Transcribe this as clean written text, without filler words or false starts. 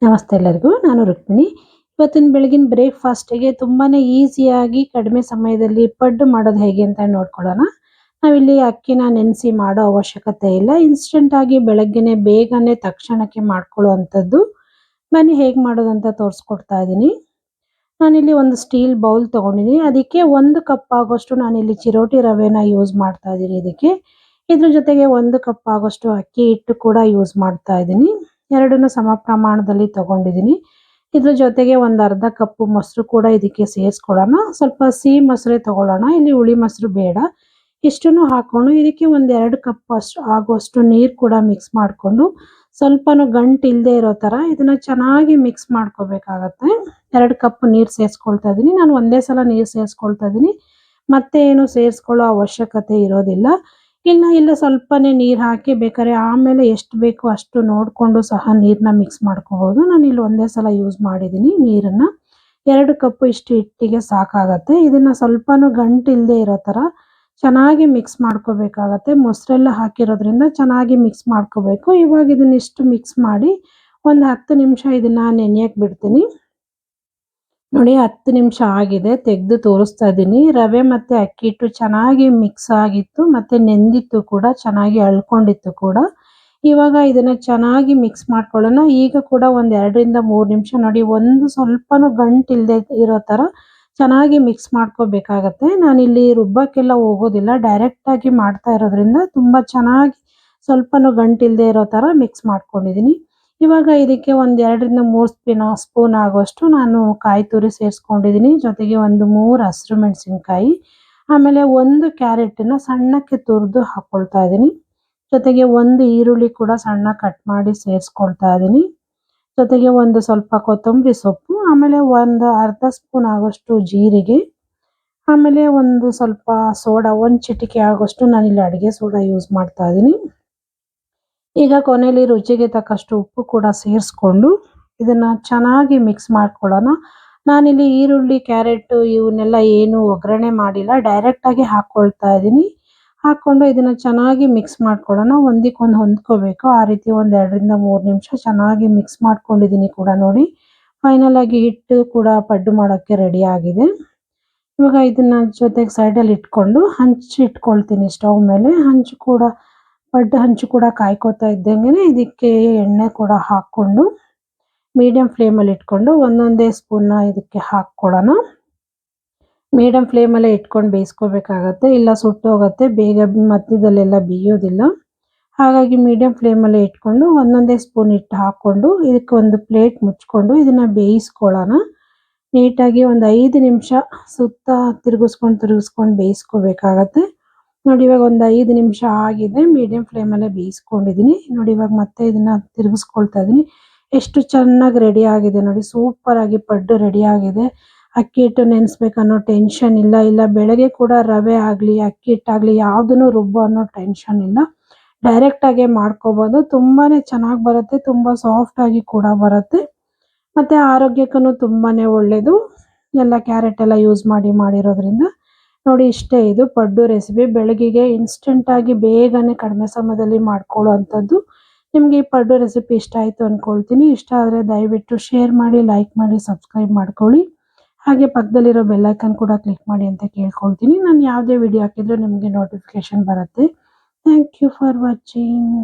ನಮಸ್ತೆ ಎಲ್ಲರಿಗೂ. ನಾನು ರುಕ್ಮಿಣಿ. ಇವತ್ತಿನ ಬೆಳಗಿನ ಬ್ರೇಕ್‌ಫಾಸ್ಟಿಗೆ ತುಂಬಾನೇ ಈಸಿಯಾಗಿ ಕಡಿಮೆ ಸಮಯದಲ್ಲಿ ಪಡ್ಡು ಮಾಡೋದು ಹೇಗೆ ಅಂತ ನೋಡ್ಕೊಳ್ಳೋಣ. ನಾವಿಲ್ಲಿ ಅಕ್ಕಿನ ನೆನೆಸಿ ಮಾಡೋ ಅವಶ್ಯಕತೆ ಇಲ್ಲ. ಇನ್ಸ್ಟಂಟ್ ಆಗಿ ಬೆಳಗ್ಗೆನೆ ಬೇಗನೆ ತಕ್ಷಣಕ್ಕೆ ಮಾಡ್ಕೊಳ್ಳುವಂಥದ್ದು. ಬನ್ನಿ ಹೇಗೆ ಮಾಡೋದು ಅಂತ ತೋರಿಸ್ಕೊಡ್ತಾ ಇದ್ದೀನಿ. ನಾನಿಲ್ಲಿ ಒಂದು ಸ್ಟೀಲ್ ಬೌಲ್ ತಗೊಂಡಿದ್ದೀನಿ. ಅದಕ್ಕೆ 1 ಕಪ್ ಆಗೋಷ್ಟು ನಾನಿಲ್ಲಿ ಚಿರೋಟಿ ರವೆನ ಯೂಸ್ ಮಾಡ್ತಾ ಇದ್ದೀನಿ ಇದಕ್ಕೆ. ಇದ್ರ ಜೊತೆಗೆ 1 ಕಪ್ ಆಗೋಷ್ಟು ಅಕ್ಕಿ ಹಿಟ್ಟು ಕೂಡ ಯೂಸ್ ಮಾಡ್ತಾ ಇದ್ದೀನಿ. ಎರಡನ್ನೂ ಸಮ ಪ್ರಮಾಣದಲ್ಲಿ ತಗೊಂಡಿದ್ದೀನಿ. ಇದ್ರ ಜೊತೆಗೆ ಒಂದು ಅರ್ಧ ಕಪ್ ಮೊಸರು ಕೂಡ ಇದಕ್ಕೆ ಸೇರಿಸ್ಕೊಳ್ಳೋಣ. ಸ್ವಲ್ಪ ಸಿಹಿ ಮೊಸರೇ ತಗೊಳ್ಳೋಣ, ಇಲ್ಲಿ ಹುಳಿ ಮೊಸರು ಬೇಡ. ಇಷ್ಟನ್ನು ಹಾಕೊಂಡು ಇದಕ್ಕೆ ಒಂದು 2 ಕಪ್ ಆಗುವಷ್ಟು ನೀರು ಕೂಡ ಮಿಕ್ಸ್ ಮಾಡಿಕೊಂಡು ಸ್ವಲ್ಪನೂ ಗಂಟು ಇಲ್ಲದೆ ಇರೋ ಥರ ಇದನ್ನ ಚೆನ್ನಾಗಿ ಮಿಕ್ಸ್ ಮಾಡ್ಕೋಬೇಕಾಗತ್ತೆ. 2 ಕಪ್ ನೀರು ಸೇರಿಸ್ಕೊಳ್ತಾ ಇದ್ದೀನಿ. ನಾನು ಒಂದೇ ಸಲ ನೀರು ಸೇರಿಸ್ಕೊಳ್ತಾ ಇದ್ದೀನಿ. ಮತ್ತೆ ಏನು ಸೇರಿಸ್ಕೊಳ್ಳೋ ಅವಶ್ಯಕತೆ ಇರೋದಿಲ್ಲ. ಇಲ್ಲ ಸ್ವಲ್ಪನೇ ನೀರು ಹಾಕಿ ಬೇಕಾದ್ರೆ ಆಮೇಲೆ ಎಷ್ಟು ಬೇಕೋ ಅಷ್ಟು ನೋಡಿಕೊಂಡು ಸಹ ನೀರನ್ನ ಮಿಕ್ಸ್ ಮಾಡ್ಕೋಬೋದು. ನಾನಿಲ್ಲಿ ಒಂದೇ ಸಲ ಯೂಸ್ ಮಾಡಿದ್ದೀನಿ ನೀರನ್ನು. 2 ಕಪ್ ಇಷ್ಟು ಹಿಟ್ಟಿಗೆ ಸಾಕಾಗತ್ತೆ. ಇದನ್ನು ಸ್ವಲ್ಪನೂ ಗಂಟು ಇಲ್ಲದೆ ಇರೋ ಥರ ಚೆನ್ನಾಗಿ ಮಿಕ್ಸ್ ಮಾಡ್ಕೋಬೇಕಾಗತ್ತೆ. ಮೊಸರೆಲ್ಲ ಹಾಕಿರೋದ್ರಿಂದ ಚೆನ್ನಾಗಿ ಮಿಕ್ಸ್ ಮಾಡ್ಕೋಬೇಕು. ಇವಾಗ ಇದನ್ನಿಷ್ಟು ಮಿಕ್ಸ್ ಮಾಡಿ ಒಂದು 10 ನಿಮಿಷ ಇದನ್ನು ನೆನೆಯಕ್ಕೆ ಬಿಡ್ತೀನಿ. ನೋಡಿ 10 ನಿಮಿಷ ಆಗಿದೆ, ತೆಗೆದು ತೋರಿಸ್ತಾ ಇದ್ದೀನಿ. ರವೆ ಮತ್ತು ಅಕ್ಕಿ ಹಿಟ್ಟು ಚೆನ್ನಾಗಿ ಮಿಕ್ಸ್ ಆಗಿತ್ತು ಮತ್ತು ನೆಂದಿತ್ತು ಕೂಡ, ಚೆನ್ನಾಗಿ ಅಳ್ಕೊಂಡಿತ್ತು ಕೂಡ. ಇವಾಗ ಇದನ್ನು ಚೆನ್ನಾಗಿ ಮಿಕ್ಸ್ ಮಾಡ್ಕೊಳ್ಳೋಣ. ಈಗ ಕೂಡ ಒಂದು 2ರಿಂದ 3 ನಿಮಿಷ ನೋಡಿ, ಒಂದು ಸ್ವಲ್ಪನೂ ಗಂಟು ಇಲ್ಲದೆ ಇರೋ ಥರ ಚೆನ್ನಾಗಿ ಮಿಕ್ಸ್ ಮಾಡ್ಕೋಬೇಕಾಗತ್ತೆ. ನಾನಿಲ್ಲಿ ರುಬ್ಬಕ್ಕೆಲ್ಲ ಹೋಗೋದಿಲ್ಲ, ಡೈರೆಕ್ಟಾಗಿ ಮಾಡ್ತಾ ಇರೋದ್ರಿಂದ ತುಂಬ ಚೆನ್ನಾಗಿ ಸ್ವಲ್ಪನೂ ಗಂಟು ಇಲ್ಲದೆ ಇರೋ ಥರ ಮಿಕ್ಸ್ ಮಾಡ್ಕೊಂಡಿದ್ದೀನಿ. ಇವಾಗ ಇದಕ್ಕೆ ಒಂದು 2ರಿಂದ 3 ಸ್ಪೂನ್ ಆಗುವಷ್ಟು ನಾನು ಕಾಯಿ ತುರಿ ಸೇರಿಸ್ಕೊಂಡಿದ್ದೀನಿ. ಜೊತೆಗೆ ಒಂದು 3 ಹಸಿರು ಮೆಣಸಿನ್ಕಾಯಿ, ಆಮೇಲೆ 1 ಕ್ಯಾರೆಟನ್ನು ಸಣ್ಣಕ್ಕೆ ತುರಿದು ಹಾಕ್ಕೊಳ್ತಾ ಇದ್ದೀನಿ. ಜೊತೆಗೆ 1 ಈರುಳ್ಳಿ ಕೂಡ ಸಣ್ಣ ಕಟ್ ಮಾಡಿ ಸೇರಿಸ್ಕೊಳ್ತಾ ಇದ್ದೀನಿ. ಜೊತೆಗೆ ಒಂದು ಸ್ವಲ್ಪ ಕೊತ್ತಂಬರಿ ಸೊಪ್ಪು, ಆಮೇಲೆ ಒಂದು ಅರ್ಧ ಸ್ಪೂನ್ ಆಗೋಷ್ಟು ಜೀರಿಗೆ, ಆಮೇಲೆ ಒಂದು ಸ್ವಲ್ಪ ಸೋಡಾ, 1 ಚಿಟಿಕೆ ಆಗೋಷ್ಟು ನಾನಿಲ್ಲಿ ಅಡುಗೆ ಸೋಡಾ ಯೂಸ್ ಮಾಡ್ತಾ ಇದ್ದೀನಿ. ಈಗ ಕೊನೆಯಲ್ಲಿ ರುಚಿಗೆ ತಕ್ಕಷ್ಟು ಉಪ್ಪು ಕೂಡ ಸೇರಿಸ್ಕೊಂಡು ಇದನ್ನು ಚೆನ್ನಾಗಿ ಮಿಕ್ಸ್ ಮಾಡ್ಕೊಳ್ಳೋಣ. ನಾನಿಲ್ಲಿ ಈರುಳ್ಳಿ, ಕ್ಯಾರೆಟು ಇವನ್ನೆಲ್ಲ ಏನು ಒಗ್ಗರಣೆ ಮಾಡಿಲ್ಲ, ಡೈರೆಕ್ಟಾಗಿ ಹಾಕ್ಕೊಳ್ತಾ ಇದ್ದೀನಿ. ಹಾಕ್ಕೊಂಡು ಇದನ್ನು ಚೆನ್ನಾಗಿ ಮಿಕ್ಸ್ ಮಾಡ್ಕೊಳ್ಳೋಣ. ಒಂದಕ್ಕೊಂದು ಹೊಂದ್ಕೋಬೇಕು. ಆ ರೀತಿ ಒಂದು 2ರಿಂದ 3 ನಿಮಿಷ ಚೆನ್ನಾಗಿ ಮಿಕ್ಸ್ ಮಾಡ್ಕೊಂಡಿದ್ದೀನಿ ಕೂಡ. ನೋಡಿ, ಫೈನಲ್ ಆಗಿ ಹಿಟ್ಟು ಕೂಡ ಪಡ್ಡು ಮಾಡೋಕ್ಕೆ ರೆಡಿ ಆಗಿದೆ. ಇವಾಗ ಇದನ್ನು ಜೊತೆಗೆ ಸೈಡಲ್ಲಿ ಇಟ್ಕೊಂಡು ಇಟ್ಕೊಳ್ತೀನಿ ಸ್ಟವ್ ಮೇಲೆ. ಹಂಚು ಕೂಡ ಕಾಯ್ಕೋತಾ ಇದ್ದಂಗೆ ಇದಕ್ಕೆ ಎಣ್ಣೆ ಕೂಡ ಹಾಕ್ಕೊಂಡು ಮೀಡಿಯಂ ಫ್ಲೇಮಲ್ಲಿ ಇಟ್ಕೊಂಡು ಒಂದೊಂದೇ ಸ್ಪೂನ್ನ ಇದಕ್ಕೆ ಹಾಕ್ಕೊಳ್ಳೋಣ. ಮೀಡಿಯಂ ಫ್ಲೇಮಲ್ಲೇ ಇಟ್ಕೊಂಡು ಬೇಯಿಸ್ಕೋಬೇಕಾಗತ್ತೆ, ಇಲ್ಲ ಸುಟ್ಟೋಗುತ್ತೆ, ಬೇಗ ಮಧ್ಯದಲ್ಲೆಲ್ಲ ಬೇಯೋದಿಲ್ಲ. ಹಾಗಾಗಿ ಮೀಡಿಯಂ ಫ್ಲೇಮಲ್ಲೇ ಇಟ್ಕೊಂಡು ಒಂದೊಂದೇ ಸ್ಪೂನ್ ಹಿಟ್ಟು ಹಾಕ್ಕೊಂಡು ಇದಕ್ಕೆ ಒಂದು ಪ್ಲೇಟ್ ಮುಚ್ಕೊಂಡು ಇದನ್ನು ಬೇಯಿಸ್ಕೊಳ್ಳೋಣ. ನೀಟಾಗಿ ಒಂದು 5 ನಿಮಿಷ ಸುತ್ತ ತಿರುಗಿಸ್ಕೊಂಡು ಬೇಯಿಸ್ಕೋಬೇಕಾಗತ್ತೆ. ನೋಡಿ, ಇವಾಗ ಒಂದು 5 ನಿಮಿಷ ಆಗಿದೆ. ಮೀಡಿಯಂ ಫ್ಲೇಮಲ್ಲೇ ಬೇಯಿಸ್ಕೊಂಡಿದ್ದೀನಿ. ನೋಡಿ, ಇವಾಗ ಮತ್ತೆ ಇದನ್ನು ತಿರುಗಿಸ್ಕೊಳ್ತಾ ಇದ್ದೀನಿ. ಎಷ್ಟು ಚೆನ್ನಾಗಿ ರೆಡಿ ಆಗಿದೆ ನೋಡಿ, ಸೂಪರಾಗಿ ಪಡ್ಡು ರೆಡಿ ಆಗಿದೆ. ಅಕ್ಕಿ ಹಿಟ್ಟು ನೆನೆಸ್ಬೇಕನ್ನೋ ಟೆನ್ಷನ್ ಇಲ್ಲ, ಬೆಳಗ್ಗೆ ಕೂಡ ರವೆ ಆಗಲಿ ಅಕ್ಕಿ ಹಿಟ್ಟಾಗಲಿ ಯಾವುದನ್ನು ರುಬ್ಬೋ ಅನ್ನೋ ಟೆನ್ಷನ್ ಇಲ್ಲ. ಡೈರೆಕ್ಟಾಗೆ ಮಾಡ್ಕೋಬೋದು. ತುಂಬಾ ಚೆನ್ನಾಗಿ ಬರುತ್ತೆ, ತುಂಬ ಸಾಫ್ಟಾಗಿ ಕೂಡ ಬರುತ್ತೆ ಮತ್ತು ಆರೋಗ್ಯಕ್ಕೂ ತುಂಬಾ ಒಳ್ಳೆಯದು. ಎಲ್ಲ ಕ್ಯಾರೆಟ್ ಎಲ್ಲ ಯೂಸ್ ಮಾಡಿರೋದ್ರಿಂದ. ನೋಡಿ, ಇಷ್ಟೇ ಇದು ಪಡ್ಡು ರೆಸಿಪಿ. ಬೆಳಗ್ಗೆಗೆ ಇನ್ಸ್ಟೆಂಟಾಗಿ ಬೇಗನೆ ಕಡಿಮೆ ಸಮಯದಲ್ಲಿ ಮಾಡ್ಕೊಳ್ಳೋ ಅಂಥದ್ದು. ನಿಮಗೆ ಈ ಪಡ್ಡು ರೆಸಿಪಿ ಇಷ್ಟ ಆಯಿತು ಅಂದ್ಕೊಳ್ತೀನಿ. ಇಷ್ಟ ಆದರೆ ದಯವಿಟ್ಟು ಶೇರ್ ಮಾಡಿ, ಲೈಕ್ ಮಾಡಿ, ಸಬ್ಸ್ಕ್ರೈಬ್ ಮಾಡ್ಕೊಳ್ಳಿ. ಹಾಗೆ ಪಕ್ಕದಲ್ಲಿರೋ ಬೆಲ್ಲೈಕನ್ ಕೂಡ ಕ್ಲಿಕ್ ಮಾಡಿ ಅಂತ ಕೇಳ್ಕೊಳ್ತೀನಿ. ನಾನು ಯಾವುದೇ ವಿಡಿಯೋ ಹಾಕಿದರೂ ನಿಮಗೆ ನೋಟಿಫಿಕೇಷನ್ ಬರುತ್ತೆ. Thank you for watching.